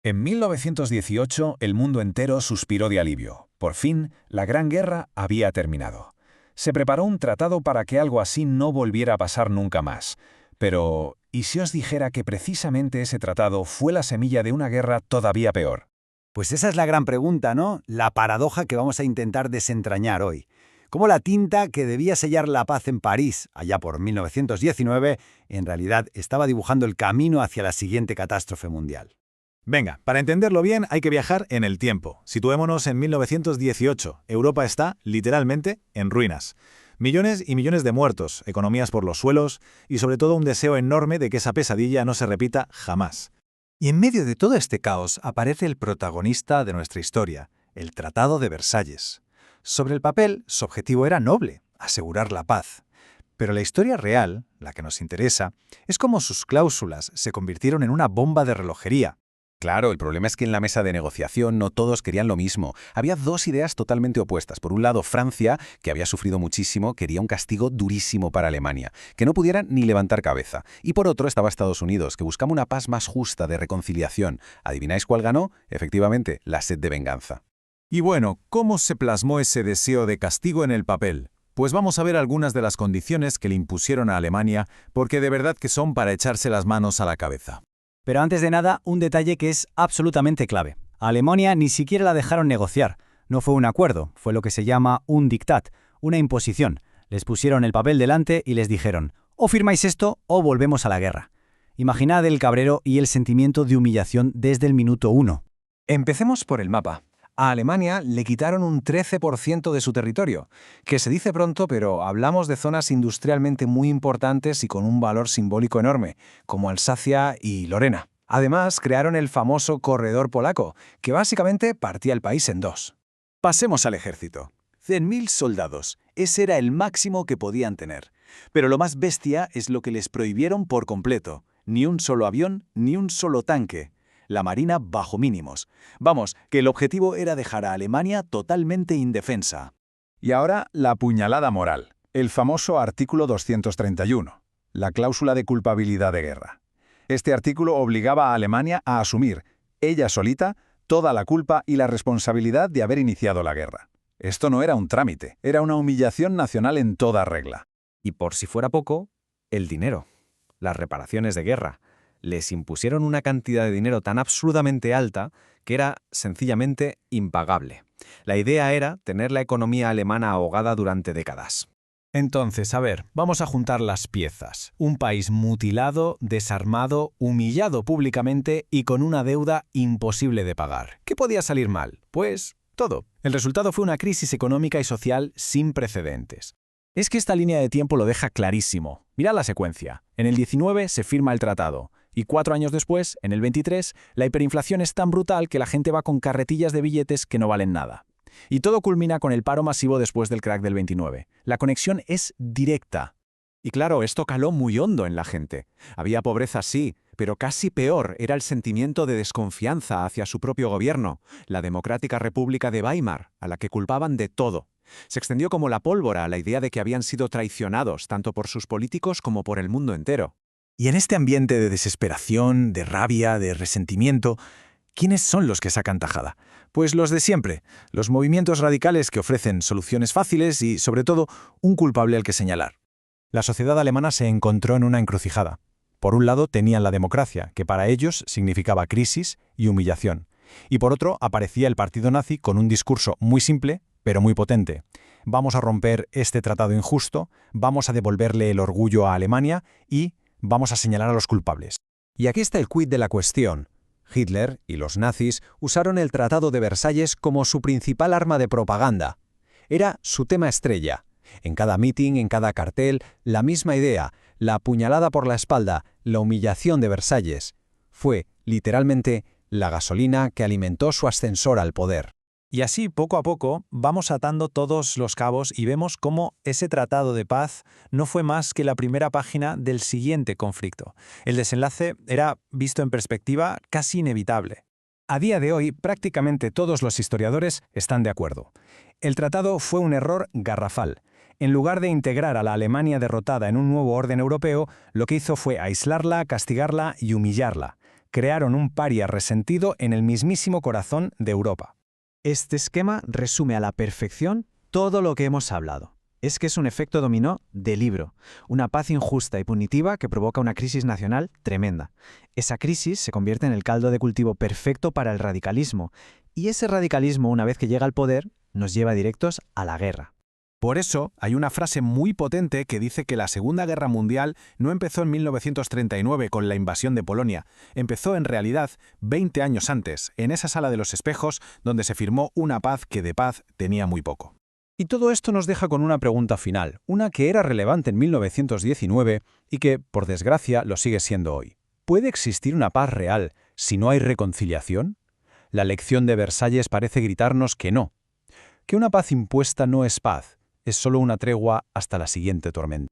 En 1918, el mundo entero suspiró de alivio. Por fin, la Gran Guerra había terminado. Se preparó un tratado para que algo así no volviera a pasar nunca más. Pero, ¿y si os dijera que precisamente ese tratado fue la semilla de una guerra todavía peor? Pues esa es la gran pregunta, ¿no? La paradoja que vamos a intentar desentrañar hoy. Cómo la tinta que debía sellar la paz en París, allá por 1919, en realidad estaba dibujando el camino hacia la siguiente catástrofe mundial. Venga, para entenderlo bien hay que viajar en el tiempo. Situémonos en 1918. Europa está, literalmente, en ruinas. Millones y millones de muertos, economías por los suelos y sobre todo un deseo enorme de que esa pesadilla no se repita jamás. Y en medio de todo este caos aparece el protagonista de nuestra historia, el Tratado de Versalles. Sobre el papel, su objetivo era noble, asegurar la paz. Pero la historia real, la que nos interesa, es cómo sus cláusulas se convirtieron en una bomba de relojería. Claro, el problema es que en la mesa de negociación no todos querían lo mismo. Había dos ideas totalmente opuestas. Por un lado, Francia, que había sufrido muchísimo, quería un castigo durísimo para Alemania, que no pudiera ni levantar cabeza. Y por otro estaba Estados Unidos, que buscaba una paz más justa, de reconciliación. ¿Adivináis cuál ganó? Efectivamente, la sed de venganza. Y bueno, ¿cómo se plasmó ese deseo de castigo en el papel? Pues vamos a ver algunas de las condiciones que le impusieron a Alemania, porque de verdad que son para echarse las manos a la cabeza. Pero antes de nada, un detalle que es absolutamente clave. A Alemania ni siquiera la dejaron negociar. No fue un acuerdo, fue lo que se llama un diktat, una imposición. Les pusieron el papel delante y les dijeron, o firmáis esto o volvemos a la guerra. Imaginad el cabrero y el sentimiento de humillación desde el minuto 1. Empecemos por el mapa. A Alemania le quitaron un 13% de su territorio, que se dice pronto, pero hablamos de zonas industrialmente muy importantes y con un valor simbólico enorme, como Alsacia y Lorena. Además, crearon el famoso corredor polaco, que básicamente partía el país en dos. Pasemos al ejército. 100.000 soldados. Ese era el máximo que podían tener. Pero lo más bestia es lo que les prohibieron por completo. Ni un solo avión, ni un solo tanque. La marina bajo mínimos. Vamos, que el objetivo era dejar a Alemania totalmente indefensa. Y ahora la puñalada moral, el famoso artículo 231, la cláusula de culpabilidad de guerra. Este artículo obligaba a Alemania a asumir, ella solita, toda la culpa y la responsabilidad de haber iniciado la guerra. Esto no era un trámite, era una humillación nacional en toda regla. Y por si fuera poco, el dinero, las reparaciones de guerra. Les impusieron una cantidad de dinero tan absurdamente alta que era sencillamente impagable. La idea era tener la economía alemana ahogada durante décadas. Entonces, a ver, vamos a juntar las piezas. Un país mutilado, desarmado, humillado públicamente y con una deuda imposible de pagar. ¿Qué podía salir mal? Pues todo. El resultado fue una crisis económica y social sin precedentes. Es que esta línea de tiempo lo deja clarísimo. Mirad la secuencia. En el 19 se firma el tratado. Y 4 años después, en el 23, la hiperinflación es tan brutal que la gente va con carretillas de billetes que no valen nada. Y todo culmina con el paro masivo después del crack del 29. La conexión es directa. Y claro, esto caló muy hondo en la gente. Había pobreza, sí, pero casi peor era el sentimiento de desconfianza hacia su propio gobierno, la Democrática República de Weimar, a la que culpaban de todo. Se extendió como la pólvora la idea de que habían sido traicionados tanto por sus políticos como por el mundo entero. Y en este ambiente de desesperación, de rabia, de resentimiento, ¿quiénes son los que sacan tajada? Pues los de siempre, los movimientos radicales que ofrecen soluciones fáciles y, sobre todo, un culpable al que señalar. La sociedad alemana se encontró en una encrucijada. Por un lado tenían la democracia, que para ellos significaba crisis y humillación. Y por otro aparecía el partido nazi con un discurso muy simple, pero muy potente. Vamos a romper este tratado injusto, vamos a devolverle el orgullo a Alemania y vamos a señalar a los culpables. Y aquí está el quid de la cuestión. Hitler y los nazis usaron el Tratado de Versalles como su principal arma de propaganda. Era su tema estrella. En cada mitin, en cada cartel, la misma idea, la apuñalada por la espalda, la humillación de Versalles. Fue, literalmente, la gasolina que alimentó su ascensor al poder. Y así, poco a poco, vamos atando todos los cabos y vemos cómo ese tratado de paz no fue más que la primera página del siguiente conflicto. El desenlace era, visto en perspectiva, casi inevitable. A día de hoy, prácticamente todos los historiadores están de acuerdo. El tratado fue un error garrafal. En lugar de integrar a la Alemania derrotada en un nuevo orden europeo, lo que hizo fue aislarla, castigarla y humillarla. crearon un paria resentido en el mismísimo corazón de Europa. Este esquema resume a la perfección todo lo que hemos hablado. Es que es un efecto dominó de libro, una paz injusta y punitiva que provoca una crisis nacional tremenda. Esa crisis se convierte en el caldo de cultivo perfecto para el radicalismo, y ese radicalismo, una vez que llega al poder, nos lleva directos a la guerra. Por eso, hay una frase muy potente que dice que la Segunda Guerra Mundial no empezó en 1939 con la invasión de Polonia, empezó en realidad 20 años antes, en esa sala de los espejos donde se firmó una paz que de paz tenía muy poco. Y todo esto nos deja con una pregunta final, una que era relevante en 1919 y que, por desgracia, lo sigue siendo hoy. ¿Puede existir una paz real si no hay reconciliación? La lección de Versalles parece gritarnos que no, que una paz impuesta no es paz, es solo una tregua hasta la siguiente tormenta.